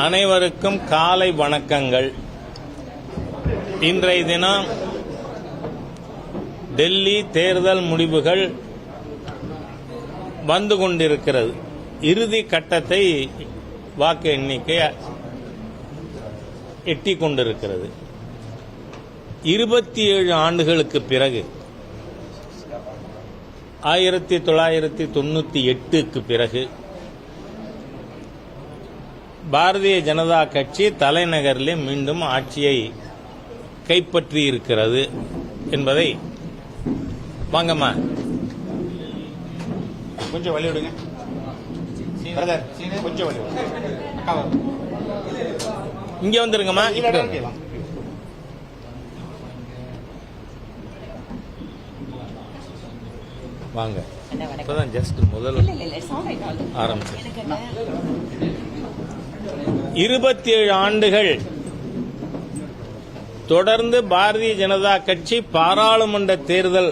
அனைவருக்கும் காலை வணக்கங்கள். இன்றைய தினம் டெல்லி தேர்தல் முடிவுகள் வந்து கொண்டிருக்கிறது. இறுதி கட்டத்தை வாக்கு எண்ணிக்கை எட்டிக் கொண்டிருக்கிறது. 27 ஆண்டுகளுக்கு பிறகு 1998க்கு பிறகு பாரதிய ஜனதா கட்சி தலைநகரிலே மீண்டும் ஆட்சியை கைப்பற்றி இருக்கிறது என்பதை வாங்கம்மா கொஞ்சம் வழி விடுங்க. கொஞ்சம் வழி இங்க வந்துருங்கம்மா. வாங்க. இப்பதான் ஜஸ்ட் முதல் ஆரம்பிச்சு 27 ஆண்டுகள் தொடர்ந்து பாரதிய ஜனதா கட்சி பாராளுமன்ற தேர்தல்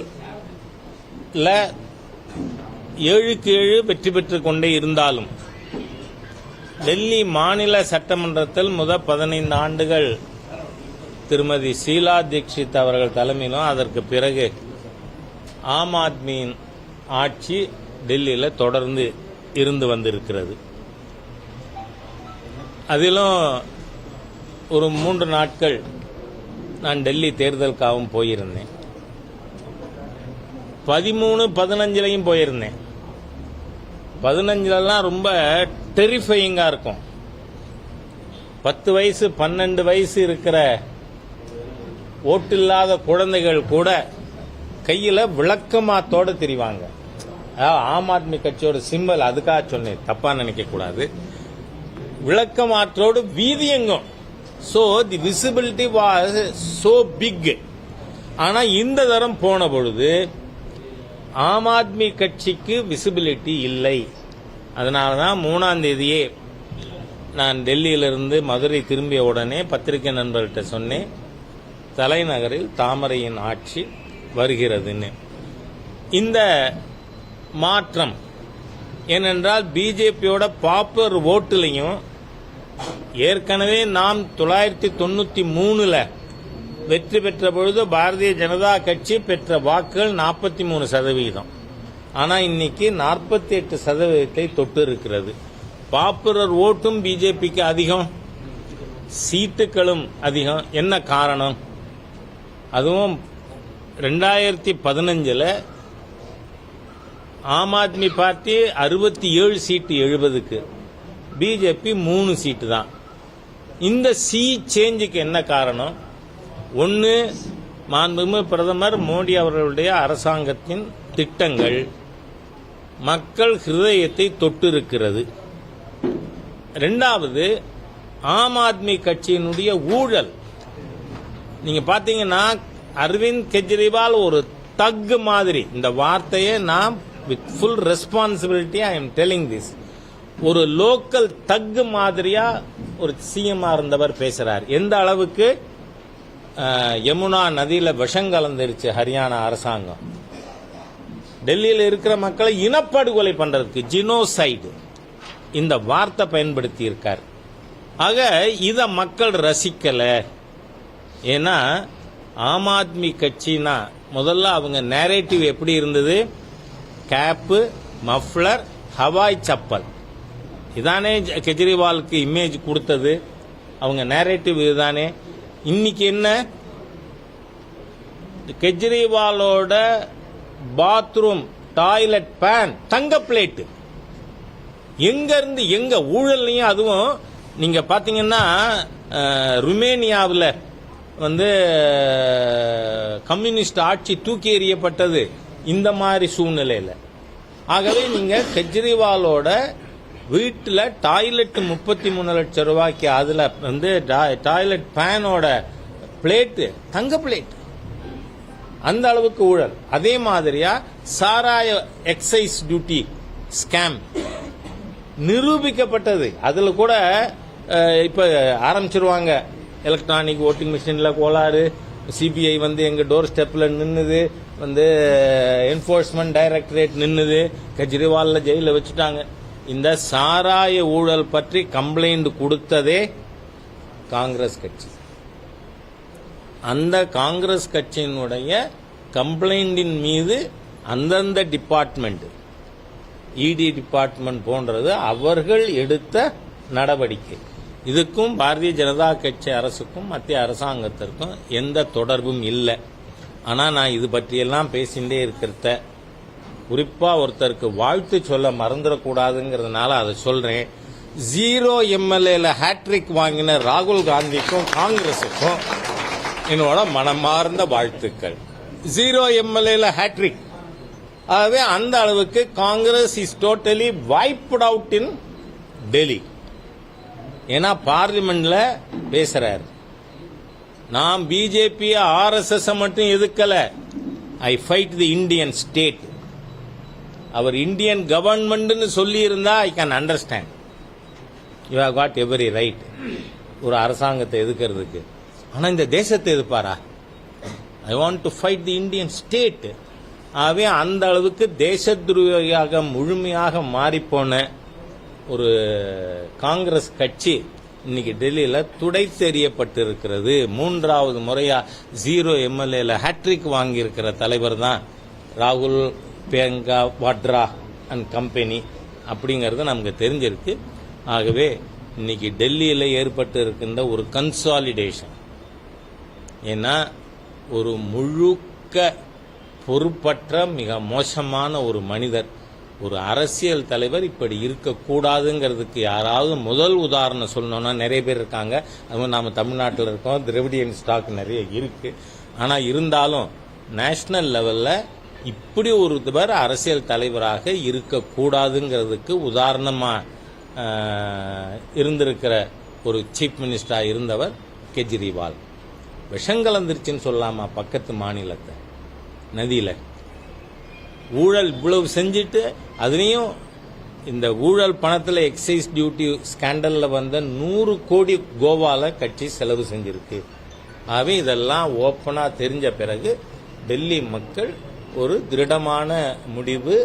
7க்கு 7 வெற்றி பெற்றுக் கொண்டே இருந்தாலும் டெல்லி மாநில சட்டமன்றத்தில் முதல் 15 ஆண்டுகள் திருமதி ஷீலா தீட்சித் அவர்கள் தலைமையிலும் அதற்கு பிறகு ஆம் ஆத்மியின் ஆட்சி டெல்லியில் தொடர்ந்து இருந்து வந்திருக்கிறது. அதிலும் ஒரு 3 நாட்கள் நான் டெல்லி தேர்தலுக்காகவும் போயிருந்தேன். 13, 15லையும் போயிருந்தேன். 15லலாம் ரொம்ப டெரிஃபையிங்கா இருக்கும். 10 வயசு 12 வயசு இருக்கிற ஓட்டில்லாத குழந்தைகள் கூட கையில விளக்கமாத்தோடு திரிவாங்க. ஆம் ஆத்மி கட்சியோட சிம்பல், அதுக்காக சொன்னேன், தப்பா நினைக்க கூடாது. விளக்கமாற்றோடு வீதியெங்கும். So the visibility was so big. ஆனா இந்த தரம் போன பொழுது ஆம் ஆத்மி கட்சிக்கு விசிபிலிட்டி இல்லை. அதனாலதான் 3ஆம் தேதியே நான் டெல்லியிலிருந்து மதுரை திரும்பிய உடனே பத்திரிகை நண்பர்கிட்ட சொன்னேன், தலைநகரில் தாமரையின் ஆட்சி வருகிறதுன்னு. இந்த மாற்றம் ஏனென்றால் பிஜேபியோட பாப்புலர் ஓட்டுலையும் ஏற்கனவே நாம் 993 வெற்றி பெற்ற பொழுது பாரதிய ஜனதா கட்சி பெற்ற வாக்குகள் 43%. ஆனா இன்னைக்கு 48% தொட்டு இருக்கிறது. பாப்புலர் ஓட்டும் பிஜேபிக்கு அதிகம், சீட்டுகளும் அதிகம். என்ன காரணம்? அதுவும் 2015 ஆம் ஆத்மி பார்ட்டி 67 சீட்டு 70க்கு, பிஜேபி 3 சீட்டு தான். இந்த சேஞ்சுக்கு என்ன காரணம்? ஒன்று, மாண்புமிகு பிரதமர் மோடி அவர்களுடைய அரசாங்கத்தின் திட்டங்கள் மக்கள் ஹிருதயத்தை தொட்டு இருக்கிறது. 2வது, ஆம் ஆத்மி கட்சியினுடைய ஊழல். நீங்க பாத்தீங்கன்னா அரவிந்த் கெஜ்ரிவால் ஒரு தக் மாதிரி, இந்த வார்த்தையை நாம் with full responsibility I am telling this, ஒரு லோக்கல் தக் மாதிரியா ஒரு சிஎம் இருந்தவர் பேசுறார். எந்த அளவுக்கு யமுனா நதியில விஷம் கலந்துருச்சு ஹரியானா அரசாங்கம். டெல்லியில் இருக்கிற மக்களை இனப்படுகொலை பண்றதுக்கு ஜினோசைடு இந்த வார்த்தை பயன்படுத்தி இருக்கார். ஆக இத மக்கள் ரசிக்கல. ஏன்னா ஆம் ஆத்மி கட்சினா முதல்ல அவங்க நேரேட்டிவ் எப்படி இருந்தது? கேப்பு, மஃப்ளர், ஹவாய் சப்பல், இதானே கெஜ்ரிவாலுக்கு இமேஜ் கொடுத்தது. அவங்க நேரேட்டிவ் இதுதானே. இன்னைக்கு என்ன? கெஜ்ரிவாலோட பாத்ரூம் டாய்லெட் பேன் தங்க பிளேட். எங்க இருந்து எங்க ஊழல்லையும். அதுவும் நீங்க பாத்தீங்கன்னா ருமேனியாவில் கம்யூனிஸ்ட் ஆட்சி தூக்கி எறியப்பட்டது இந்த மாதிரி சூழ்நிலையில். ஆகவே நீங்க கெஜ்ரிவாலோட வீட்டில் டாய்லெட் 33 லட்சம் ரூபாய்க்கு, அதுல டாய்லெட் பேனோட பிளேட்டு தங்க பிளேட். அந்த அளவுக்கு ஊழல். அதே மாதிரியா சாராய எக்ஸைஸ் டியூட்டி ஸ்கேம் நிரூபிக்கப்பட்டது. அதுல கூட இப்ப ஆரம்பிச்சிருவாங்க. எலக்ட்ரானிக் ஓட்டிங் மிஷின்ல கோளாறு, சிபிஐ எங்க டோர் ஸ்டெப்ல நின்னுது, என்ஃபோர்ஸ்மெண்ட் டைரக்டரேட் நின்னுது, கெஜ்ரிவால் ஜெயில வச்சுட்டாங்க. இந்த சாராய ஊழல் பற்றி கம்ப்ளைண்ட் கொடுத்ததே காங்கிரஸ் கட்சி. அந்த காங்கிரஸ் கட்சியினுடைய கம்ப்ளைண்டின் மீது அந்தந்த டிபார்ட்மெண்ட், இடி டிபார்ட்மெண்ட் போன்றது அவர்கள் எடுத்த நடவடிக்கை. இதுக்கும் பாரதிய ஜனதா கட்சி அரசுக்கும் மத்திய அரசாங்கத்திற்கும் எந்த தொடர்பும் இல்லை. ஆனால் நான் இது பற்றியெல்லாம் பேசிகிட்டே இருக்கிறத குறிப்பாக ஒருத்தருக்கு வாழ்த்து சொல்ல மறந்துடக்கூடாதுங்கிறதுனால அதை சொல்கிறேன். 0 MLAல ஹேட்ரிக் வாங்கின ராகுல் காந்திக்கும் காங்கிரஸுக்கும் என்னோட மனமார்ந்த வாழ்த்துக்கள். 0 MLAல ஹேட்ரிக். ஆகவே அந்த அளவுக்கு Congress is totally wiped out in Delhi. ஏன்னா பார்லிமெண்ட்ல பேசுறாரு, நான் பிஜேபி RSS மட்டும் எதுக்கல, I fight the Indian state. அவர் இந்தியன் கவர்மெண்ட் சொல்லி இருந்தா I can understand. You have got every right ஒரு அரசாங்கத்தை எதுக்கிறதுக்கு. ஆனா இந்த தேசத்தை எதுப்பாரா? I want to fight the Indian state. ஆகவே அந்த அளவுக்கு தேச துரோகியாக முழுமையாக மாறிப்போன ஒரு காங்கிரஸ் கட்சி இன்னைக்கு டெல்லியில துடைத்தெறியப்பட்டிருக்கிறது. 3வது முறையா 0 MLAல ஹேட்ரிக் வாங்கியிருக்கிற தலைவர் தான் ராகுல், பிரியங்கா வாட்ரா அண்ட் கம்பெனி அப்படிங்கிறது நமக்கு தெரிஞ்சிருக்கு. ஆகவே இன்னைக்கு டெல்லியில ஏற்பட்டு இருக்கின்ற ஒரு கன்சாலிடேஷன், ஏன்னா ஒரு முழுக்க பொறுப்பற்ற மிக மோசமான ஒரு மனிதர், ஒரு அரசியல் தலைவர் இப்படி இருக்கக்கூடாதுங்கிறதுக்கு யாராவது முதல் உதாரணம் சொல்லணும்னா நிறைய பேர் இருக்காங்க. அதுவும் நாம தமிழ்நாட்டில் இருக்கோம், திராவிடியன் ஸ்டாக் நிறைய இருக்கு. ஆனா இருந்தாலும் நேஷனல் லெவல்ல இப்படி ஒருவர் அரசியல் தலைவராக இருக்கக்கூடாதுங்கிறதுக்கு உதாரணமா இருந்திருக்கிற ஒரு சீஃப் மினிஸ்டரா இருந்தவர் கெஜ்ரிவால். விஷங்கலந்துருச்சுன்னு சொல்லலாமா பக்கத்து மாநிலத்தை நதியில. ஊழல் இவ்வளவு செஞ்சுட்டு அதுலயும் இந்த ஊழல் பணத்துல எக்ஸைஸ் டியூட்டி ஸ்கேண்டல்ல வந்த 100 கோடி கோவால கட்சி செலவு செஞ்சிருக்கு. ஆகவே இதெல்லாம் ஓப்பனா தெரிஞ்ச பிறகு டெல்லி மக்கள் ஒரு திருடமான முடிவு,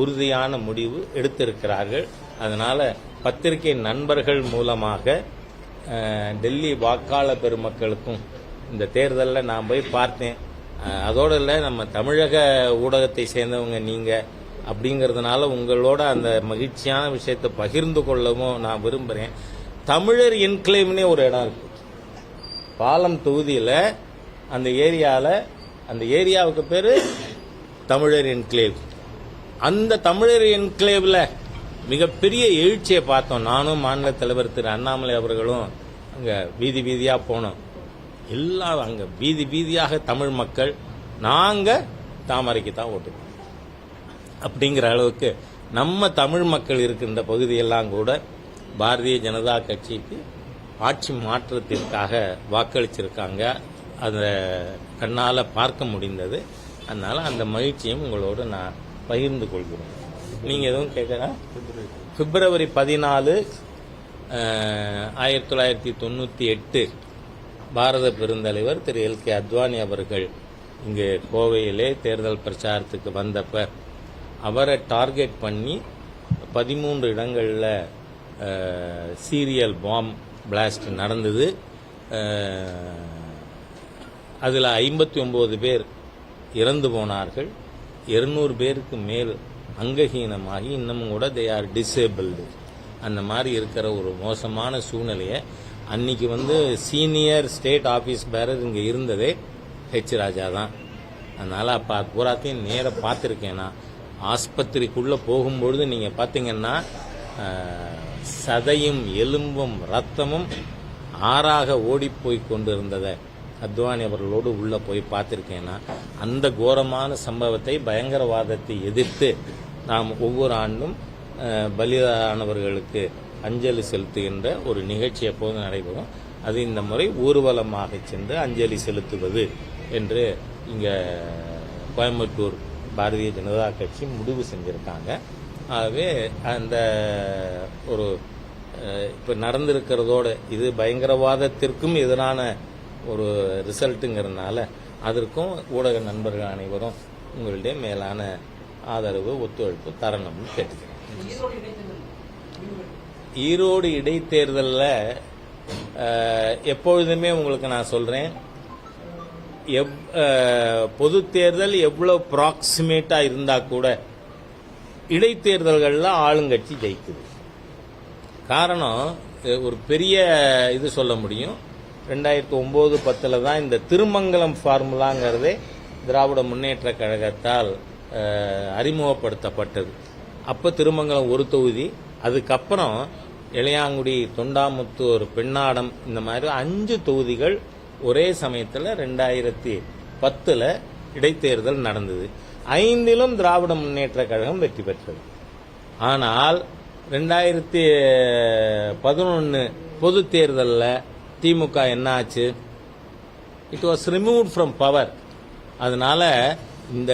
உறுதியான முடிவு எடுத்திருக்கிறார்கள். அதனால பத்திரிகை நண்பர்கள் மூலமாக டெல்லி வாக்காளர் பெருமக்களுக்கும் இந்த தேர்தலில் நான் போய் பார்த்தேன். அதோடு இல்லை, நம்ம தமிழக ஊடகத்தை சேர்ந்தவங்க நீங்க அப்படிங்கிறதுனால உங்களோட அந்த மகிழ்ச்சியான விஷயத்தை பகிர்ந்து கொள்ளவும் நான் விரும்புகிறேன். தமிழர் என்க்ளேவ்னே ஒரு இடம் இருக்கு பாலம் தொகுதியில். அந்த ஏரியாவுக்கு பேரு தமிழர் என்க்ளேவ். அந்த தமிழர் என்க்ளேவ்ல மிகப்பெரிய எழுச்சியை பார்த்தோம். நானும் மாநில தலைவர் திரு அண்ணாமலை அவர்களும் அங்க வீதி வீதியா போனோம். எல்லாம் அங்க வீதி வீதியாக தமிழ் மக்கள் நாங்க தாமரைக்கு தான் ஓட்டு அப்படிங்கிற அளவுக்கு நம்ம தமிழ் மக்கள் இருக்கின்ற பகுதியெல்லாம் கூட பாரதிய ஜனதா கட்சிக்கு ஆட்சி மாற்றத்திற்காக வாக்களிச்சிருக்காங்க. அதை கண்ணால பார்க்க முடிந்தது. அதனால அந்த மகிழ்ச்சியும் உங்களோடு நான் பகிர்ந்து கொள்கிறேன். நீங்க எதுவும் கேட்கலாம்? பிப்ரவரி 14, 1998 பாரத பெருந்தலைவர் திரு LK அத்வானி அவர்கள் இங்கு கோவையிலே தேர்தல் பிரச்சாரத்துக்கு வந்தப்ப அவரை டார்கெட் பண்ணி 13 இடங்களில் சீரியல் பாம் பிளாஸ்ட் நடந்தது. அதில் 59 பேர் இறந்து போனார்கள். 200 பேருக்கு மேல் அங்கஹீனமாகி இன்னமும் கூட தே ஆர் டிசேபிள்டு. அந்த மாதிரி இருக்கிற ஒரு மோசமான சூழ்நிலையை அன்னைக்கு சீனியர் ஸ்டேட் ஆபீஸ் பேரர் இங்கே இருந்ததே H. ராஜா தான். அதனால அப்போ பூராத்தையும் நேராக பார்த்துருக்கேன். நான் ஆஸ்பத்திரிக்குள்ளே போகும்பொழுது நீங்கள் பார்த்தீங்கன்னா சதையும் எலும்பும் ரத்தமும் ஆறாக ஓடிப்போய் கொண்டிருந்ததை அத்வானி அவர்களோடு உள்ள போய் பார்த்திருக்கேன்னா, அந்த கோரமான சம்பவத்தை, பயங்கரவாதத்தை எதிர்த்து நாம் ஒவ்வொரு ஆண்டும் பலியானவர்களுக்கு அஞ்சலி செலுத்துகின்ற ஒரு நிகழ்ச்சி எப்போதும் நடைபெறும். அது இந்த முறை ஊர்வலமாக சென்று அஞ்சலி செலுத்துவது என்று இங்க கோயம்புத்தூர் பாரதிய ஜனதா கட்சி முடிவு செஞ்சிருக்காங்க. ஆகவே அந்த ஒரு இப்ப நடந்திருக்கிறதோட இது பயங்கரவாதத்திற்கும் எதிரான ஒரு ரிசல்ட்டுங்கிறதுனால அதற்கும் ஊடக நண்பர்கள் அனைவரும் உங்களுடைய மேலான ஆதரவு, ஒத்துழைப்பு தரணும்னு கேட்டுக்கிறேன். ஈரோடு இடைத்தேர்தலில் எப்பொழுதுமே உங்களுக்கு நான் சொல்றேன், பொது தேர்தல் எவ்வளவு ப்ராக்சிமேட்டா இருந்தா கூட இடைத்தேர்தல்களில் ஆளுங்கட்சி ஜெயிக்குது. காரணம் ஒரு பெரிய இது சொல்ல முடியும். 2009-10 தான் இந்த திருமங்கலம் ஃபார்முலாங்கிறதே திராவிட முன்னேற்ற கழகத்தால் அறிமுகப்படுத்தப்பட்டது. அப்போ திருமங்கலம் ஒரு தொகுதி, அதுக்கப்புறம் இளையாங்குடி, தொண்டாமுத்தூர், பெண்ணாடம், இந்த மாதிரி 5 தொகுதிகள் ஒரே சமயத்தில் 2010 இடைத்தேர்தல் நடந்தது. 5லும் திராவிட முன்னேற்ற கழகம் வெற்றி பெற்றது. ஆனால் 2011 பொது தேர்தலில் திமுக என்ன ஆச்சு? It was removed from power. அதனால இந்த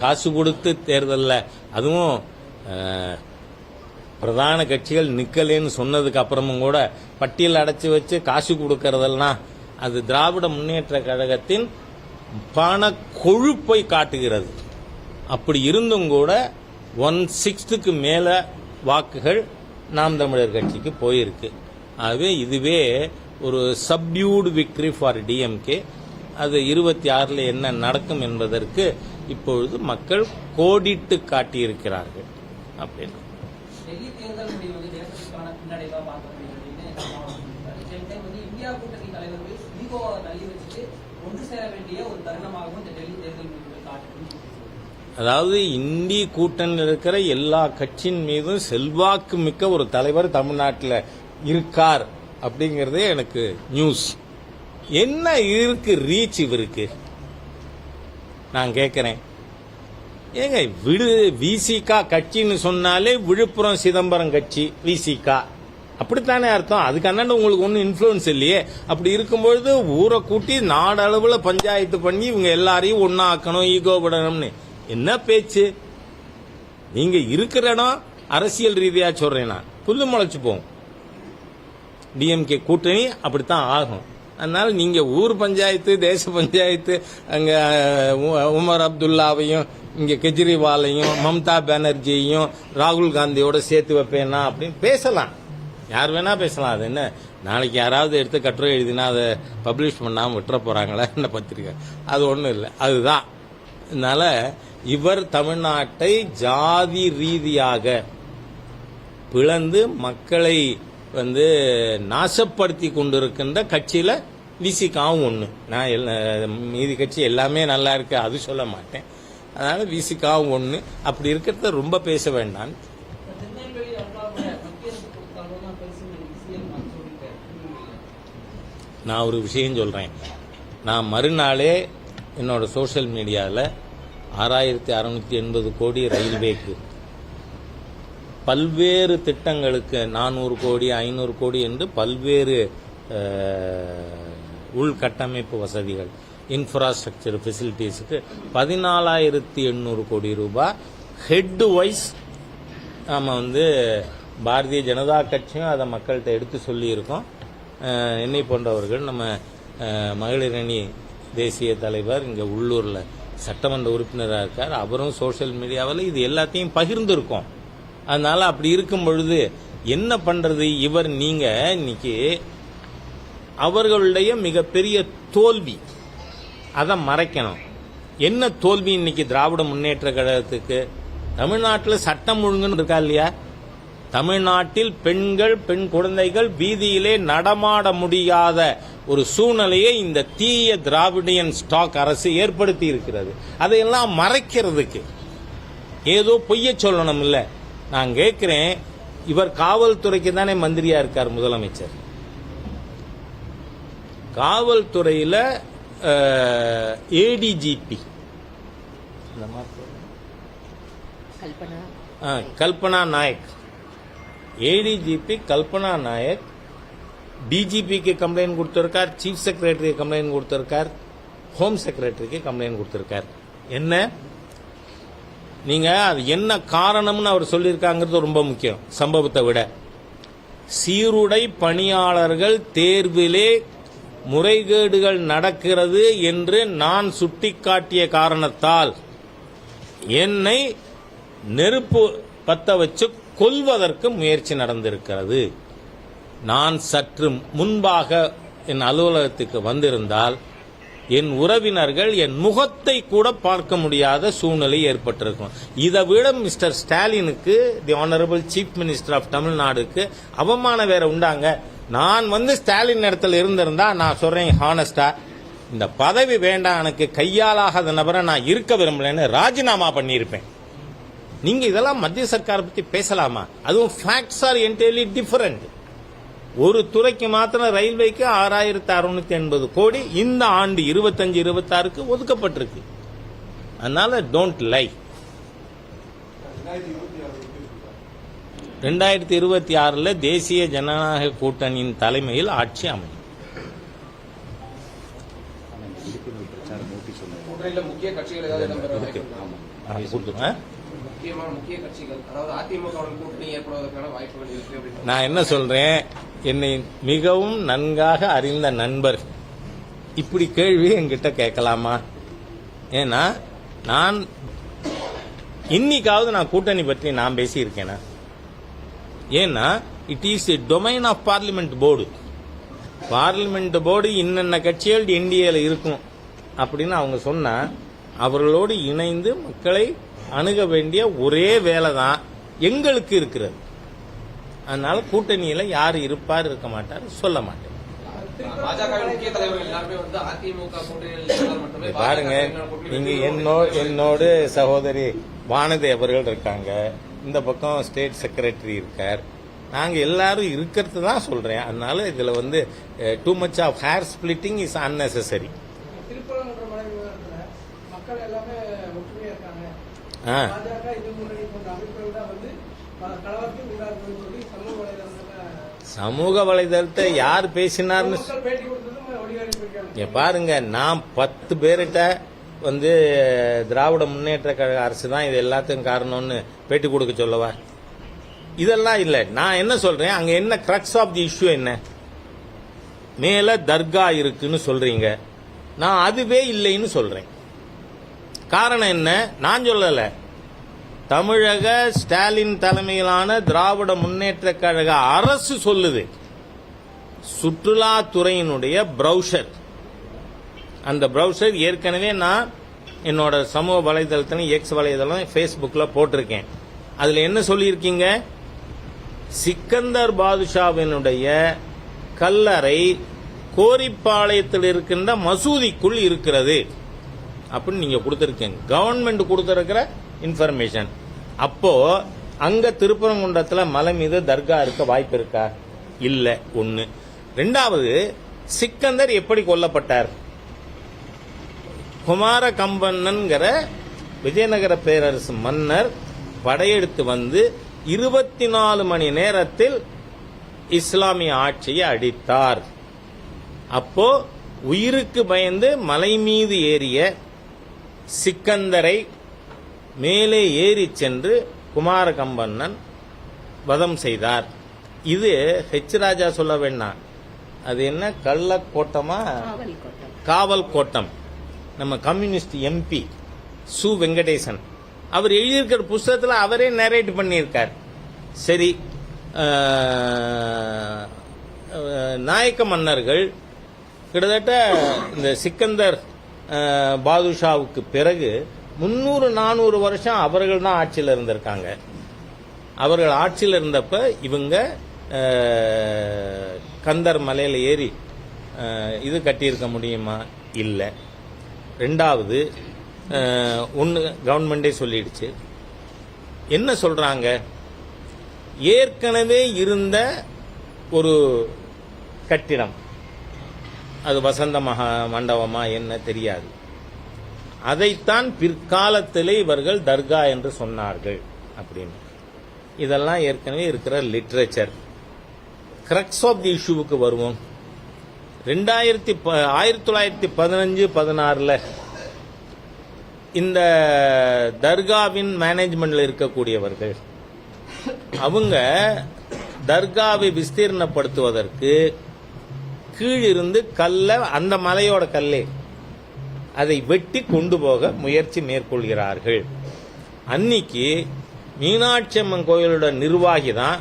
காசு கொடுத்து தேர்தலில், அதுவும் பிரதான கட்சிகள் நிக்கலேன்னு சொன்னதுக்கு அப்புறமும் கூட பட்டியல் அடைச்சி வச்சு காசு கொடுக்கறதெல்லாம் அது திராவிட முன்னேற்ற கழகத்தின் பண கொழுப்பை காட்டுகிறது. அப்படி இருந்தும் கூட 1/6 மேல வாக்குகள் நாம் தமிழர் கட்சிக்கு போயிருக்கு. ஆகவே இதுவே ஒரு சப்டியூடு விக்டரி ஃபார் டிஎம்கே. அது 26 என்ன நடக்கும் என்பதற்கு இப்பொழுது மக்கள் கோடிட்டு காட்டியிருக்கிறார்கள். அப்படின்னு டெல்லி தேர்தல் முடிவு வந்து தேசத்துக்கான பின்னடைவா இந்தியா கூட்டணி தலைவர்கள் ஈகோவை தள்ளி வச்சுட்டு ஒன்று சேர வேண்டிய ஒரு தருணமாகவும் இந்த டெல்லி தேர்தல் முடிவுகள் காட்டுது. அதாவது இந்திய கூட்டணியில் இருக்கிற எல்லா கட்சியின் மீதும் செல்வாக்கு மிக்க ஒரு தலைவர் தமிழ்நாட்டில் இருக்கார் அப்படிங்கறதே எனக்கு நியூஸ். என்ன இருக்கு ரீச் இவருக்கு? நான் கேட்கிறேன், ஏங்க விசிகா கட்சின்னு சொன்னாலே விழுப்புரம் சிதம்பரம் கட்சி விசிகா, அப்படித்தானே அர்த்தம். அதுக்கு அண்ணன் உங்களுக்கு ஒன்றும் இன்ஃப்ளூயன்ஸ் இல்லையே. அப்படி இருக்கும்பொழுது ஊரை கூட்டி நாடளவில் பஞ்சாயத்து பண்ணி இவங்க எல்லாரையும் ஒன்னா ஆக்கணும், ஈகோ விடணும்னு என்ன பேச்சு? நீங்க இருக்கிற இடம் அரசியல் ரீதியா சொல்றேன், நான் புல்லு முளைச்சு போகும். டிஎம்கே கூட்டணி அப்படித்தான் ஆகும். அதனால நீங்க ஊர் பஞ்சாயத்து, தேச பஞ்சாயத்து, அங்க உமர் அப்துல்லாவையும் இங்க கெஜ்ரிவாலையும் மம்தா பானர்ஜியையும் ராகுல் காந்தியோட சேர்த்து வைப்பேனா அப்படின்னு பேசலாம். யார் வேணா பேசலாம். அது என்ன, நாளைக்கு யாராவது எடுத்து கட்டுரை எழுதினா அதை பப்ளிஷ் பண்ணாம விட்டுற போறாங்களா என்ன பத்திரிக்கை? அது ஒன்றும் இல்லை. அதுதான். அதனால இவர் தமிழ்நாட்டை ஜாதி ரீதியாக பிளந்து மக்களை நாசப்படுத்தி கொண்டிருக்கின்ற கட்சியில விசிகாவும் ஒண்ணு. நான் மீதி கட்சி எல்லாமே நல்லா இருக்கு அது சொல்ல மாட்டேன். அதனால விசிகாவும் ஒண்ணு. அப்படி இருக்கிறத ரொம்ப பேச வேண்டாம். நான் ஒரு விஷயம் சொல்றேன். நான் மறுநாளே என்னோட சோசியல் மீடியாவில் 6680 கோடி ரயில்வேக்கு, பல்வேறு திட்டங்களுக்கு 400 கோடி 500 கோடி என்று பல்வேறு உள்கட்டமைப்பு வசதிகள், இன்ஃப்ராஸ்ட்ரக்சர் ஃபெசிலிட்டிஸுக்கு 14,800 கோடி ரூபாய் ஹெட் வைஸ் நாம பாரதிய ஜனதா கட்சியும் அதை மக்கள்கிட்ட எடுத்து சொல்லியிருக்கோம். என்னை போன்றவர்கள், நம்ம மகளிரணி தேசிய தலைவர் இங்கே உள்ளூரில் சட்டமன்ற உறுப்பினராக இருக்கார், அவரும் சோசியல் மீடியாவில் இது எல்லாத்தையும் பகிர்ந்திருக்கோம். அதனால அப்படி இருக்கும் பொழுது என்ன பண்றது? இவர் நீங்க இன்னைக்கு அவர்களுடைய மிகப்பெரிய தோல்வி, அதை மறைக்கணும். என்ன தோல்வி இன்னைக்கு திராவிட முன்னேற்ற கழகத்துக்கு? தமிழ்நாட்டில் சட்டம் ஒழுங்குன்னு இருக்கா இல்லையா? தமிழ்நாட்டில் பெண்கள், பெண் குழந்தைகள் வீதியிலே நடமாட முடியாத ஒரு சூழ்நிலையை இந்த தீய திராவிடியன் ஸ்டாக் அரசு ஏற்படுத்தி இருக்கிறது. அதையெல்லாம் மறைக்கிறதுக்கு ஏதோ பொய்ய சொல்லணும் இல்ல. நான் கேட்கிறேன், இவர் காவல்துறைக்கு தானே மந்திரியா இருக்கார் முதலமைச்சர். காவல்துறையில ஏடிஜிபி கல்பனா நாயக், ஏடிஜிபி கல்பனா நாயக் டிஜிபிக்கு கம்ப்ளைண்ட் கொடுத்திருக்கார், சீஃப் செக்ரட்டரிக்கு கம்ப்ளைண்ட் கொடுத்திருக்கார், ஹோம் செக்ரட்டரிக்கு கம்ப்ளைண்ட் கொடுத்திருக்கார். என்ன நீங்க அது என்ன காரணம்னு அவர் சொல்லியிருக்காங்கிறது ரொம்ப முக்கியம். சம்பவத்தை விட சீருடை பணியாளர்கள் தேர்விலே முறைகேடுகள் நடக்கிறது என்று நான் சுட்டிக்காட்டிய காரணத்தால் என்னை நெருப்பு பத்த வச்சு கொல்வதற்கு முயற்சி நடந்திருக்கிறது. நான் சற்று முன்பாக என் அலுவலகத்துக்கு வந்திருந்தால் என் உறவினர்கள் என் முகத்தை கூட பார்க்க முடியாத சூழ்நிலை ஏற்பட்டிருக்கும். இதை விட மிஸ்டர் ஸ்டாலினுக்கு, the honourable chief minister of தமிழ்நாடுக்கு அவமானம் வேற உண்டாங்க. நான் ஸ்டாலின் இடத்துல இருந்திருந்தா நான் சொல்றேன் ஹானஸ்டா, இந்த பதவி வேண்டாம், எனக்கு கையாலாகாத நபரை நான் இருக்க விரும்பலன்னு ராஜினாமா பண்ணியிருப்பேன். நீங்க இதெல்லாம் மத்திய சர்க்கார் பத்தி பேசலாமா? அதுவும் ஃபேக்ட்ஸ் ஆர் என்டையர்லி டிஃபரண்ட். ஒரு துறைக்கு மாத்திரம் ரயில்வேக்கு 6680 கோடி இந்த ஆண்டு 25-26க்கு ஒதுக்கப்பட்டிருக்கு. அதனால டோன்ட் லை. 2026 தேசிய ஜனநாயக கூட்டணியின் தலைமையில் ஆட்சி அமையும். முக்கிய கட்சிகள் ஏதாவது முக்கிய கட்சிகள், அதாவது அதிமுகவுடன் கூட்டணி ஏற்படுவதற்கான வாய்ப்புகள் இருக்கு அப்படின்னு நான் என்ன சொல்றேன், என்னை மிகவும் நன்காக அறிந்த நண்பர் இப்படி கேள்வி என்கிட்ட கேட்கலாமா? ஏன்னா நான் இன்னைக்காவது நான் கூட்டணி பற்றி நான் பேசியிருக்கேனா? ஏன்னா it is a domain of parliament board. Parliament board இன்னென்ன கட்சிகள் என்டிஏல இருக்கும் அப்படின்னு அவங்க சொன்னா அவர்களோடு இணைந்து மக்களை அணுக வேண்டிய ஒரே வேலை தான் எங்களுக்கு இருக்கிறது. அதனால கூட்டணியில யார் இருப்பார் இருக்க மாட்டார் சொல்ல மாட்டேன். பாருங்க, நீங்க என்னோடு சகோதரி வானதி அவர்கள் இருக்காங்க, இந்த பக்கம் ஸ்டேட் செக்ரட்டரி இருக்கார், நாங்க எல்லாரும் இருக்கிறது தான் சொல்றேன். அதனால இதுல too much of hair splitting is unnecessary. சமூக வலைதளத்தை யார் பேசினார்னு பாருங்க. நான் 10 பேர்கிட்ட திராவிட முன்னேற்ற கழக அரசு தான் இது எல்லாத்துக்கும் காரணம்னு பேட்டி கொடுக்க சொல்லவா? இதெல்லாம் இல்ல. நான் என்ன சொல்றேன், அங்க என்ன கிரக்ஸ் ஆஃப் தி இஷ்யூ என்ன? மேல தர்கா இருக்குன்னு சொல்றீங்க, நான் அதுவே இல்லைன்னு சொல்றேன். காரணம் என்ன? நான் சொல்லல, தமிழக ஸ்டாலின் தலைமையிலான திராவிட முன்னேற்ற கழக அரசு சொல்லுது. சுற்றுலாத்துறையினுடைய பிரவுசர், அந்த பிரவுசர் ஏற்கனவே நான் என்னோட சமூக வலைதளத்திலும் எக்ஸ் வலைதளம் ஃபேஸ்புக்ல போட்டிருக்கேன். அதுல என்ன சொல்லியிருக்கீங்க? சிக்கந்தர் பாதுஷாவினுடைய கல்லறை கோரிப்பாளையத்தில் இருக்கின்ற மசூதிக்குள் இருக்கிறது அப்படின்னு நீங்க கொடுத்திருக்கீங்க. கவர்மெண்ட் கொடுத்திருக்கிற இன்ஃபர்மேஷன். அப்போ அங்க திருப்பரங்குன்றத்துல மலை மீது தர்கா இருக்க வாய்ப்பு இருக்கா? இல்ல. ஒன்னு. ரெண்டாவது, சிக்கந்தர் எப்படி கொல்லப்பட்டார்? குமார கம்பண்ணன்கிற விஜயநகர பேரரசு மன்னர் படையெடுத்து 24 மணி நேரத்தில் இஸ்லாமிய ஆட்சியை அடித்தார். அப்போ உயிருக்கு பயந்து மலை மீது ஏறிய சிக்கந்தரை மேலே ஏறி சென்று குமார கம்பண்ணன் வதம் செய்தார். இது ஹெச் ராஜா சொல்ல வேண்டாம், அது என்ன கள்ளக்கோட்டமா காவல் கோட்டம். நம்ம கம்யூனிஸ்ட் எம்பி சு வெங்கடேசன் அவர் எழுதியிருக்கிற புஸ்தகத்தில் அவரே நரேட் பண்ணியிருக்கார். சரி, நாயக்க மன்னர்கள் கிட்டத்தட்ட இந்த சிக்கந்தர் பாதுஷாவுக்கு பிறகு 300-400 வருஷம் அவர்கள் தான் ஆட்சியில் இருந்திருக்காங்க. அவர்கள் ஆட்சியில் இருந்தப்ப இவங்க கந்தர் மலையில ஏறி இது கட்டியிருக்க முடியுமா? இல்லை. ரெண்டாவது, ஒன்று கவர்மெண்டே சொல்லிடுச்சு. என்ன சொல்றாங்க? ஏற்கனவே இருந்த ஒரு கட்டிடம், அது வசந்த மண்டபமா என்ன தெரியாது, அதைத்தான் பிற்காலத்திலே இவர்கள் தர்கா என்று சொன்னார்கள் அப்படின்னு. இதெல்லாம் ஏற்கனவே இருக்கிற லிட்ரேச்சர். கிரக்ஸ் ஆஃப் தி இஷ்யூவுக்கு வருவோம். 1915-16 இந்த தர்காவின் மேனேஜ்மெண்ட்ல இருக்கக்கூடியவர்கள் அவங்க தர்காவை விஸ்தீர்ணப்படுத்துவதற்கு கீழிருந்து கல்ல, அந்த மலையோட கல்லே அதை வெட்டி கொண்டு போக முயற்சி மேற்கொள்கிறார்கள். அன்னைக்கு மீனாட்சி அம்மன் கோயிலோட நிர்வாகி தான்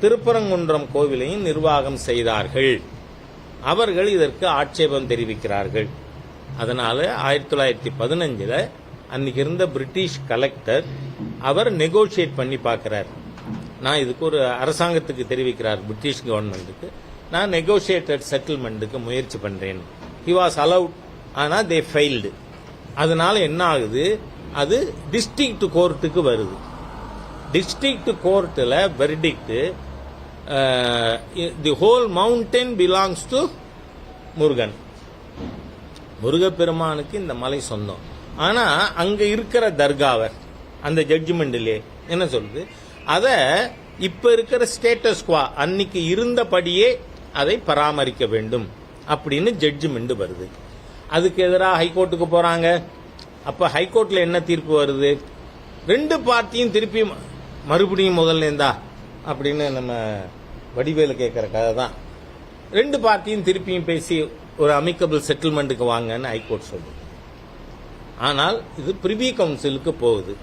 திருப்பரங்குன்றம் கோவிலையும் நிர்வாகம் செய்தார்கள். அவர்கள் இதற்கு ஆட்சேபம் தெரிவிக்கிறார்கள். அதனால 1915 அன்னைக்கு இருந்த பிரிட்டிஷ் கலெக்டர் அவர் நெகோசியேட் பண்ணி பார்க்கிறார். நான் இதுக்கு ஒரு அரசாங்கத்துக்கு தெரிவிக்கிறார், பிரிட்டிஷ் கவர்மெண்ட்டுக்கு, நான் நெகோசியேட்டட் செட்டில்மெண்ட்டுக்கு முயற்சி பண்றேன். ஹி வாஸ் அலவுட், ஆனால் தே ஃபெயில்டு. அதனால என்ன ஆகுது, அது டிஸ்ட்ரிக்ட் கோர்ட்டுக்கு வருது. டிஸ்ட்ரிக்ட் கோர்ட்டில் verdict, the whole mountain belongs to Murugan. முருகப்பெருமானுக்கு இந்த மலை சொந்தம். ஆனா அங்க இருக்கிற தர்காவர் அந்த ஜட்ஜ்மெண்ட்லே என்ன சொல்லுது, அத இப்ப இருக்கிற ஸ்டேட்டஸ் குவா அன்னைக்கு இருந்தபடியே அதை பராமரிக்க வேண்டும் அப்படின்னு ஜட்ஜ்மெண்ட் வருது. அதுக்கு எதிராக ஹைகோர்ட்டுக்கு போறாங்க. அப்ப ஹைகோர்ட்ல என்ன தீர்ப்பு வருது, ரெண்டு பார்ட்டியும் திருப்பி மறுபடியும் முதல்ல இருந்தா அப்படின்னு நம்ம வடிவேலு கேட்கிற கதை தான். ரெண்டு பார்ட்டியும் திருப்பியும் பேசி ஒரு அமிக்கபிள் செட்டில்மெண்ட்டுக்கு வாங்கன்னு ஹைகோர்ட் சொல்லுது. ஆனால் இது பிரிவி கவுன்சிலுக்கு போகுது.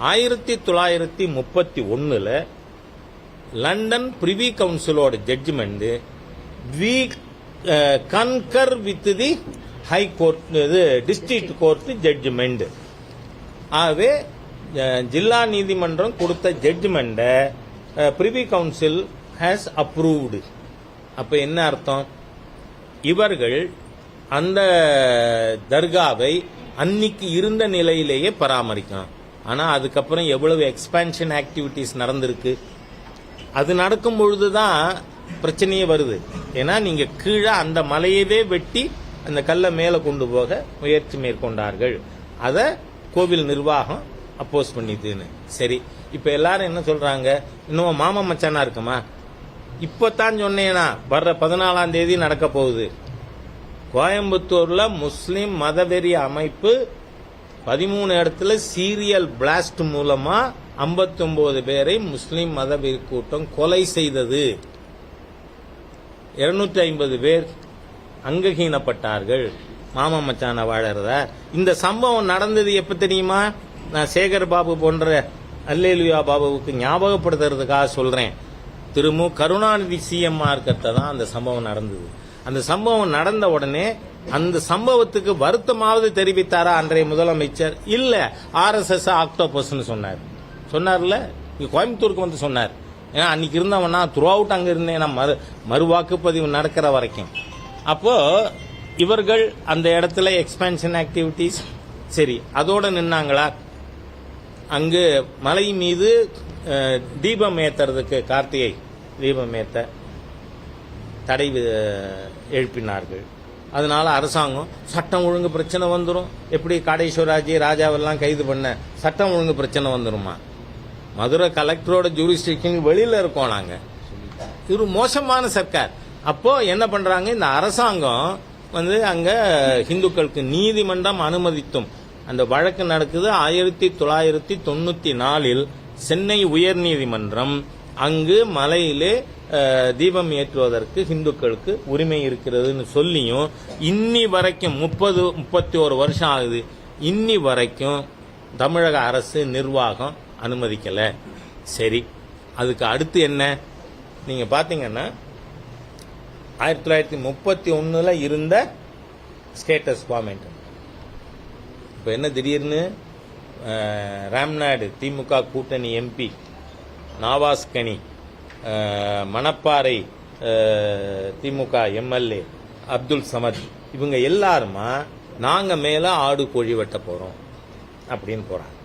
1931 லண்டன் பிரிவி கவுன்சிலோட judgment we concur with the high court, district court judgment. ஆகவே ஜில்லா நீதிமன்றம் கொடுத்த ஜட்ஜ்மெண்ட பிரிவி கவுன்சில் ஹேஸ் அப்ரூவ்டு. அப்ப என்ன அர்த்தம், இவர்கள் அந்த தர்காவை அன்னைக்கு இருந்த நிலையிலேயே பராமரிக்கணும். ஆனா அதுக்கப்புறம் எவ்வளவு எக்ஸ்பான்ஷன் ஆக்டிவிட்டிஸ் நடந்திருக்கு, அது நடக்கும் பொழுதுதான் பிரச்சனையே வருது. ஏன்னா நீங்க கீழே அந்த மலையவே வெட்டி அந்த கல்லை மேல கொண்டு போக முயற்சி மேற்கொண்டார்கள். அத கோவில் நிர்வாகம் அப்போஸ் பண்ணிதுன்னு. சரி, இப்ப எல்லாரும் என்ன சொல்றாங்க, இன்னும் மாமா மச்சானா இருக்குமா, இப்பதான் சொன்னேனா வர்ற 14ஆம் தேதி நடக்க போகுது. கோயம்புத்தூர்ல முஸ்லிம் மதவெறி அமைப்பு 13 இடத்துல சீரியல் பிளாஸ்ட் மூலமா 59 பேரை முஸ்லிம் மதவெறி கூட்டம் கொலை செய்தது. 250 பேர் அங்கஹீனப்பட்டார்கள். மாமா மச்சான வாழறதா. இந்த சம்பவம் நடந்தது எப்ப தெரியுமா, நான் சேகர் பாபு போன்ற அல்லேலுயா பாபுவுக்கு ஞாபகப்படுத்துறதுக்காக சொல்றேன். திரும்ப கருணாநிதி சிஎம்மா இருக்கிறத தான் அந்த சம்பவம் நடந்தது. அந்த சம்பவம் நடந்த உடனே அந்த சம்பவத்துக்கு வருத்தமாவது தெரிவித்தாரா அன்றைய முதலமைச்சர்? இல்ல, RSS ஆக்டோபஸ்ன்னு சொன்னார்ல, கோயம்புத்தூருக்கு வந்து சொன்னார். ஏன்னா அன்னைக்கு இருந்தவனா த்ரூ அவுட் அங்க இருந்தேன், மறு வாக்குப்பதிவு நடக்கிற வரைக்கும். அப்போ இவர்கள் அந்த இடத்துல எக்ஸ்பான்ஷன் ஆக்டிவிட்டிஸ் சரி அதோட நின்னாங்களா? அங்கு மலை மீது தீபம் ஏத்துறதுக்கு கார்த்திகை தீபம் ஏத்த தடை எழுப்பினார்கள். அதனால அரசாங்கம் சட்டம் ஒழுங்கு பிரச்சனை வந்துடும். எப்படி காடேஸ்வராஜி ராஜாவெல்லாம் கைது பண்ண சட்டம் ஒழுங்கு பிரச்சனை வந்துருமா? மதுரை கலெக்டரோட ஜூரிஸ்டிக்ஷன் வெளியில இருக்கோம் நாங்க. இது மோசமான சர்க்கார். அப்போ என்ன பண்றாங்க, இந்த அரசாங்கம் வந்து அங்க இந்துக்களுக்கு நீதிமன்றம் அனுமதித்தும் அந்த வழக்கு நடக்குது. 1994 சென்னை உயர்நீதிமன்றம் அங்கு மலையிலே தீபம் ஏற்றுவதற்கு இந்துக்களுக்கு உரிமை இருக்கிறதுன்னு சொல்லியும் இன்னி வரைக்கும் 31 வருஷம் ஆகுது, இன்னி வரைக்கும் தமிழக அரசு நிர்வாகம் அனுமதிக்கல. சரி, அதுக்கு அடுத்து என்ன நீங்க பாத்தீங்கன்னா 1931 இருந்த ஸ்டேட்டஸ் ஃபார்மேட் இப்ப என்ன திடீர்னு ராம்நாடு திமுக கூட்டணி எம்பி நாவாஸ்கனி, மணப்பாறை திமுக எம்எல்ஏ அப்துல் சமத், இவங்க எல்லாருமா நாங்க மேல ஆடு கோழி வெட்ட போறோம் அப்படின்னு போறாங்க.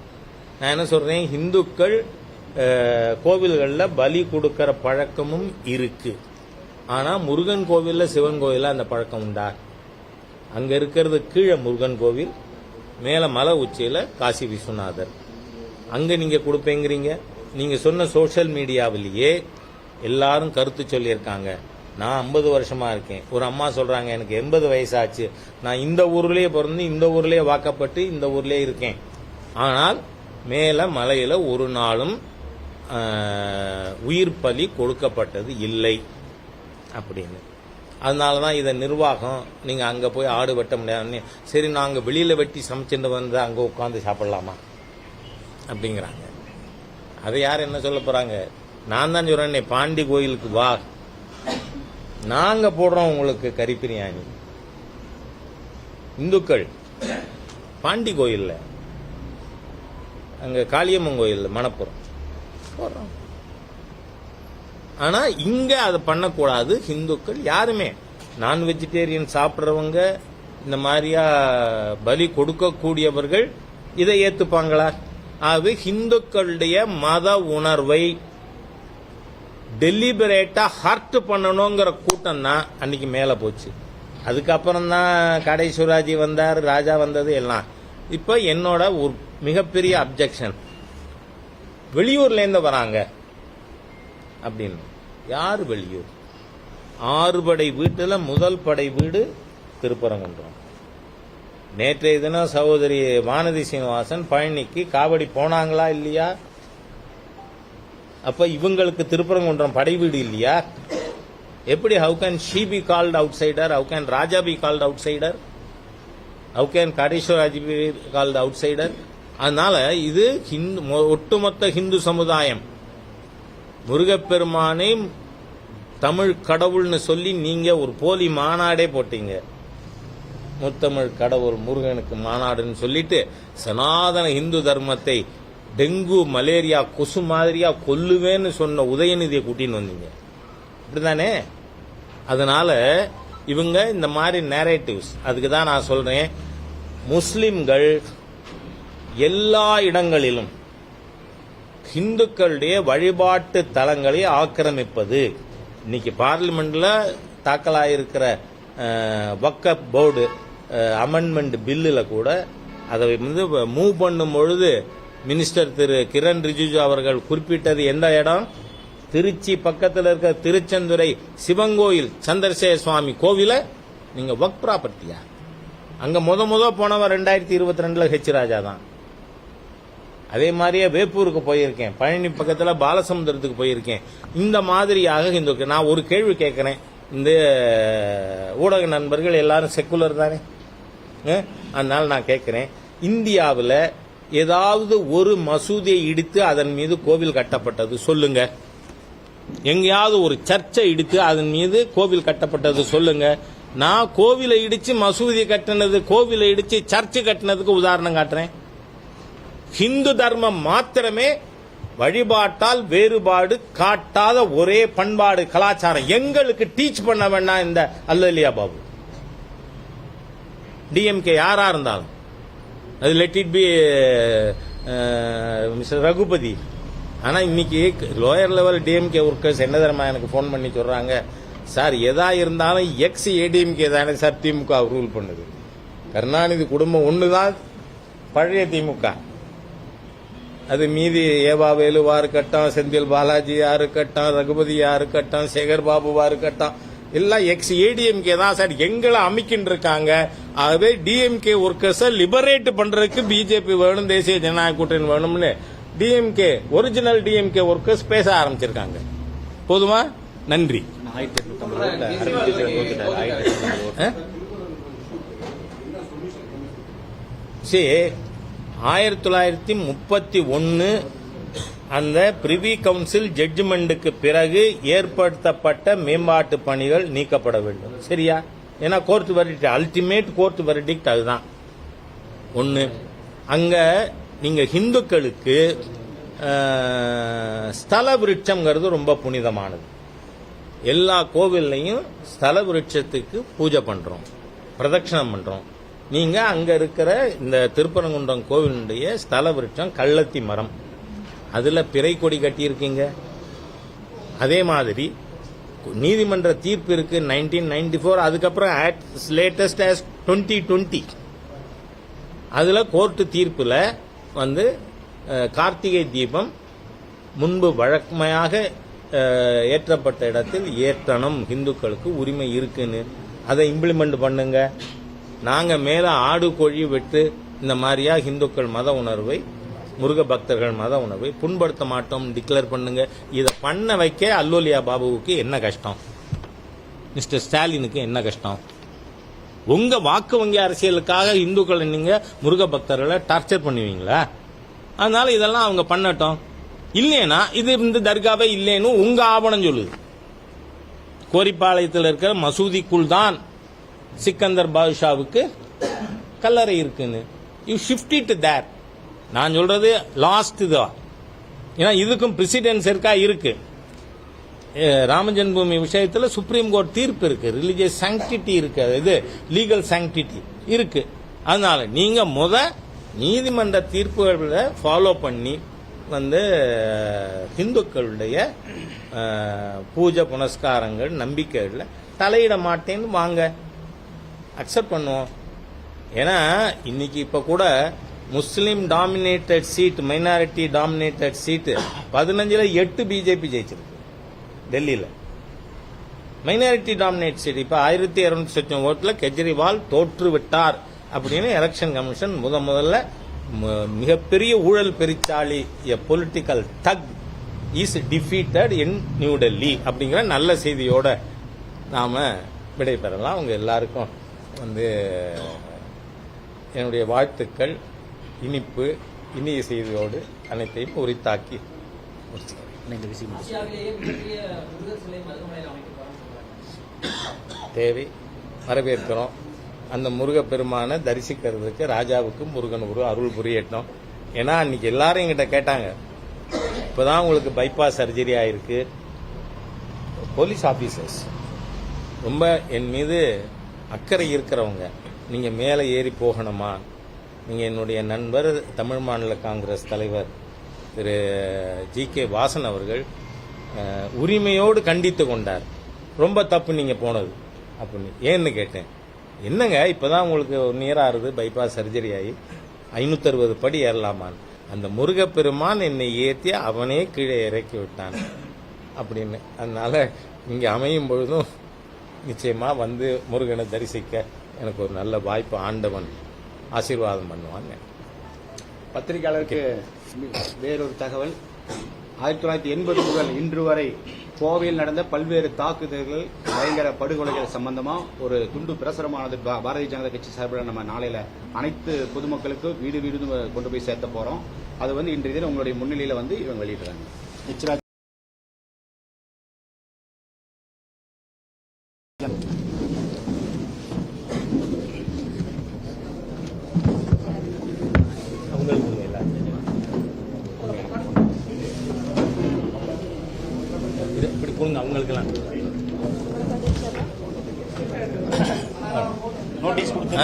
நான் என்ன சொல்றேன், இந்துக்கள் கோவில்களில் பலி கொடுக்கிற பழக்கமும் இருக்கு. ஆனா முருகன் கோவில்ல சிவன் கோவில்ல அந்த பழக்கம் உண்டா? அங்க இருக்கிறது கீழே முருகன் கோவில், மேல மலை உச்சியில காசி விஸ்வநாதர். அங்க நீங்க கொடுப்பேங்கிறீங்க. நீங்க சொன்ன சோசியல் மீடியாவிலேயே எல்லாரும் கருத்து சொல்லியிருக்காங்க. நான் 50 வருஷமா இருக்கேன். ஒரு அம்மா சொல்றாங்க, எனக்கு 80 வயசாச்சு, நான் இந்த ஊர்லயே பிறந்து இந்த ஊர்லயே வாக்கப்பட்டு இந்த ஊர்லயே இருக்கேன், ஆனால் மேல மலையில ஒரு நாளும் உயிர் பலி கொடுக்கப்பட்டது இல்லை அப்படின்னு. அதனாலதான் இதை நிர்வாகம் நீங்க அங்க போய் ஆடு வெட்ட முடியாது, சரி நாங்க வெளியில வெட்டி சமைச்சுட்டு வந்து அங்க உட்காந்து சாப்பிடலாமா அப்படிங்கிறாங்க. அதை யார் என்ன சொல்ல போறாங்க? நான் தான் சொல்றேன், பாண்டி கோயிலுக்கு வா, நாங்க போடுறோம் உங்களுக்கு கறி பிரியாணி. இந்துக்கள் பாண்டி கோயில்ல, அங்க காளியம்மன் கோயில் மணப்புறம் போடுறோம். ஆனா இங்க அதை பண்ணக்கூடாது. இந்துக்கள் யாருமே நான் வெஜிடேரியன் சாப்பிட்றவங்க, இந்த மாதிரியா பலி கொடுக்கக்கூடியவர்கள் இதை ஏத்துப்பாங்களா? அது இந்துக்களுடைய மத உணர்வை டெலிபரேட்டா ஹர்ட் பண்ணணுங்கிற கூட்டம் தான் அன்னைக்கு மேல போச்சு. அதுக்கப்புறம் தான் கடை சிவராஜி வந்தார், ராஜா வந்தது எல்லாம். இப்ப என்னோட ஒரு மிகப்பெரிய அப்ஜெக்ஷன், வெளியூர்ல இருந்து வராங்க அப்படின்னு. யார் வெளியூர்? 6 படை வீட்டுல முதல் படை வீடு திருப்பரங்குன்றம். நேற்றைய தினம் சகோதரி வானதி சீனிவாசன் பழனிக்கு காவடி போனாங்களா இல்லையா? அப்ப இவங்களுக்கு திருப்பரங்குன்றம் படை வீடு இல்லையா? எப்படி? how can she be called outsider? how can Raja be called outsider? how can காடேஸ்வராஜி be called outsider? அதனால இது ஒட்டுமொத்த ஹிந்து சமுதாயம் முருகப்பெருமானை தமிழ் கடவுள்னு சொல்லி நீங்க ஒரு போலி மாநாடே போட்டீங்க. முத்தமிழ் கடவுள் முருகனுக்கு மாநாடுன்னு சொல்லிட்டு சனாதன இந்து தர்மத்தை டெங்கு மலேரியா கொசு மாதிரியா கொல்லுவேன்னு சொன்ன உதயநிதியை கூட்டின்னு வந்தீங்க, இப்படிதானே? அதனால இவங்க இந்த மாதிரி நேரேட்டிவ்ஸ், அதுக்கு தான் நான் சொல்றேன், முஸ்லிம்கள் எல்லா இடங்களிலும் இந்துக்களுடைய வழிபாட்டு தலங்களை ஆக்கிரமிப்பது. இன்னைக்கு பார்லிமெண்ட்ல தாக்கலாயிருக்கிற வக்ஃப் போர்டு அமெண்ட்மெண்ட் பில்லுல கூட அதை மூவ் பண்ணும் பொழுது மினிஸ்டர் திரு கிரண் ரிஜிஜு அவர்கள் குறிப்பிட்டது எந்த இடம்? திருச்சி பக்கத்தில் இருக்க திருச்செந்துறை சிவங்கோயில் சந்திரசேகர சுவாமி கோவில நீங்க வக்ஃப் ப்ராப்பர்ட்டியா? அங்க முத போனவன் 2022 ஹெச் ராஜா தான். அதே மாதிரியே வேப்பூருக்கு போயிருக்கேன், பழனி பக்கத்துல பாலசமுத்திரத்துக்கு போயிருக்கேன். இந்த மாதிரியாக இந்த நான் ஒரு கேள்வி கேட்கிறேன், இந்த ஊடக நண்பர்கள் எல்லாரும் செக்குலர் தானே, அதனால நான் கேட்கிறேன், இந்தியாவில் ஏதாவது ஒரு மசூதியை இடித்து அதன் மீது கோவில் கட்டப்பட்டது சொல்லுங்க. எங்கேயாவது ஒரு சர்ச்சை இடித்து அதன் மீது கோவில் கட்டப்பட்டது சொல்லுங்க. நான் கோவிலை இடிச்சு மசூதி கட்டினது, கோவிலை இடிச்சு சர்ச்சு கட்டினதுக்கு உதாரணம் காட்டுறேன். ஹிந்து தர்மம் மாத்திரமே வழிபாட்டால் வேறுபாடு காட்டாத ஒரே பண்பாடு கலாச்சாரம். எங்களுக்கு டீச் பண்ண வேண்டாம் இந்த அல்லலியா பாபு. டிஎம்கே யாரா இருந்தாலும் அது let it be mister Raghupathi. ஆனா இன்னைக்கு லோயர் லெவல் டிஎம்கே ஒர்க்கர்ஸ் என்ன தெரியுமா எனக்கு போன் பண்ணி சொல்றாங்க, சார் எதா இருந்தாலும் எக்ஸ் ஏடிஎம்கே தானே சார் திமுக ரூல் பண்ணுது. கருணாநிதி குடும்பம் ஒண்ணுதான் பழைய திமுக. அது மீதி ஏவாவேலுவா இருக்கட்டும், செந்தில் பாலாஜியா இருக்கட்டும், ரகுபதியா இருக்கட்டும், சேகர் பாபுவா இருக்கட்டும், எல்லாம் எக்ஸ் ஏடிஎம்கே தான் சார் எங்களை அமைக்கின்னு இருக்காங்க. ஆகவே டிஎம்கே ஒர்க்கர்ஸை லிபரேட் பண்றதுக்கு பிஜேபி வேணும், தேசிய ஜனநாயக கூட்டணி வேணும்னு டிஎம்கே ஒரிஜினல் டிஎம்கே ஒர்க்கர்ஸ் பேச ஆரம்பிச்சிருக்காங்க. போதுமா? நன்றி. 1931 அந்த பிரிவி கவுன்சில் ஜட்ஜ்மெண்ட்டுக்கு பிறகு ஏற்படுத்தப்பட்ட மேம்பாட்டு பணிகள் நீக்கப்பட வேண்டும். சரியா? ஏன்னா court verdict, ultimate court verdict அதுதான். ஒன்னு, அங்க நீங்க ஹிந்துக்களுக்கு ஸ்தல விருட்சம்ங்கிறது ரொம்ப புனிதமானது. எல்லா கோவில்லையும் ஸ்தல விருட்சத்துக்கு பூஜை பண்றோம், பிரதட்சணம் பண்றோம். நீங்க அங்க இருக்கிற இந்த திருப்பரங்குன்றம் கோவிலுடைய ஸ்தல விருட்சம் கள்ளத்தி மரம், அதுல பிறை கொடி கட்டியிருக்கீங்க. அதே மாதிரி நீதிமன்ற தீர்ப்பு இருக்கு 1994, அதுக்கப்புறம் லேட்டஸ்ட் as 2020 அதுல கோர்ட்டு தீர்ப்புல கார்த்திகை தீபம் முன்பு வழக்கமையாக ஏற்றப்பட்ட இடத்தில் ஏற்றணும், ஹிந்துக்களுக்கு உரிமை இருக்குன்னு. அதை இம்ப்ளிமெண்ட் பண்ணுங்க. நாங்க மேல ஆடு கோழி வெட்டு இந்த மாதிரியா ஹிந்துக்கள் மத உணர்வை, முருக பக்தர்கள் மத உணர்வை புண்படுத்த மாட்டோம் டிக்ளேர் பண்ணுங்க. இதை பண்ண வைக்க அல்லோலியா பாபுவுக்கு என்ன கஷ்டம், மிஸ்டர் ஸ்டாலினுக்கு என்ன கஷ்டம்? உங்க வாக்கு வங்கி அரசியலுக்காக இந்துக்களை நீங்க முருக பக்தர்களை டார்ச்சர் பண்ணுவீங்களா? அதனால இதெல்லாம் அவங்க பண்ணட்டும். இல்லைன்னா இது இந்த தர்காவே இல்லைன்னு உங்க ஆவணம் சொல்லுது. கோரிப்பாளையத்தில் இருக்கிற மசூதிக்குள் தான் சிக்கந்தர் பாதுஷாவுக்கு கல்லறை இருக்குன்னு. யூ ஷிஃப்ட் இட் தேர். நான் சொல்றது லாஸ்ட் தான். ஏன்னா இதுக்கும் பிரசிடென்ஸ் இருக்கா இருக்கு. ராம ஜென்மபூமி விஷயத்தில் சுப்ரீம் கோர்ட் தீர்ப்பு இருக்கு. ரிலிஜியஸ் சாங்டிட்டி இருக்கு. இது லீகல் சாங்டிட்டி இருக்கு. அதனால நீங்க நீதிமன்ற தீர்ப்புகளை ஃபாலோ பண்ணி இந்துக்களுடைய பூஜை புனஸ்காரங்கள் நம்பிக்கைகளில் தலையிட மாட்டேன்னு வாங்க, அக்செப்ட் பண்ணுவோம். ஏன்னா இன்னைக்கு இப்ப கூட முஸ்லீம் டாமினேட்டட் சீட், மைனாரிட்டி டாமினேட்டட் சீட்டு 15ல் 8 பிஜேபி ஜெயிச்சிருக்கு டெல்லியில். மைனாரிட்டி டாமினேட் சீட் இப்ப 1200 ஓட்டுல கெஜ்ரிவால் தோற்று விட்டார் அப்படின்னு எலெக்ஷன் கமிஷன் முதல்ல மிகப்பெரிய ஊழல் பெருச்சாளி பொலிட்டிக்கல் தக் is defeated in new Delhi அப்படிங்கிற நல்ல செய்தியோட நாம விடைபெறலாம். அவங்க எல்லாருக்கும் என்னுடைய வாழ்த்துக்கள், இனிய செய்தியோடு அனைத்தையும் உரித்தாக்கி ஆசியாவிலேயே மிகப்பெரிய முருகர் சிலை மருதமலையில் அமைக்கப்படும் தேவை வரவேற்கிறோம். அந்த முருகப்பெருமானை தரிசிக்கிறதுக்கு ராஜாவுக்கு முருகன் ஒரு அருள் புரியட்டும். ஏன்னா அன்னைக்கு எல்லாரும் என்கிட்ட கேட்டாங்க, இப்பதான் உங்களுக்கு பைபாஸ் சர்ஜரி ஆயிருக்கு. போலீஸ் ஆபீசர்ஸ் ரொம்ப என் மீது அக்கறை இருக்கிறவங்க, நீங்க மேலே ஏறி போகணுமா? நீங்க என்னுடைய நண்பர் தமிழ் மாநில காங்கிரஸ் தலைவர் திரு ஜி.கே. வாசன் அவர்கள் உரிமையோடு கண்டித்து கொண்டார். ரொம்ப தப்பு நீங்க போனது அப்படின்னு. ஏன்னு கேட்டேன். என்னங்க இப்பதான் உங்களுக்கு 1 இயர் ஆறுது பைபாஸ் சர்ஜரி ஆகி 560 படி ஏறலாமான்னு. அந்த முருகப்பெருமான் என்னை ஏற்றி அவனே கீழே இறக்கி விட்டான் அப்படின்னு. அதனால இங்க அமையும் பொழுதும் நிச்சயமா முருகனை தரிசிக்க எனக்கு ஒரு நல்ல வாய்ப்பு ஆண்டவன் ஆசீர்வாதம் பண்ணுவாங்க. பத்திரிகையாளருக்கு வேறொரு தகவல். 1980 முதல் இன்று வரை கோவையில் நடந்த பல்வேறு தாக்குதல்கள், பயங்கர படுகொலைகள் சம்பந்தமா ஒரு துண்டு பிரசுரமானது பாரதிய ஜனதா கட்சி சார்பில் நம்ம நாளையில அனைத்து பொதுமக்களுக்கும் வீடு வீடு கொண்டு போய் சேர்த்த போறோம். அது இன்றைய தினம் உங்களுடைய முன்னிலையில இவங்க வெளியிடுறாங்க. இப்படி கொடுங்க அவங்களுக்கெல்லாம் நோட்டீஸ் கொடுத்து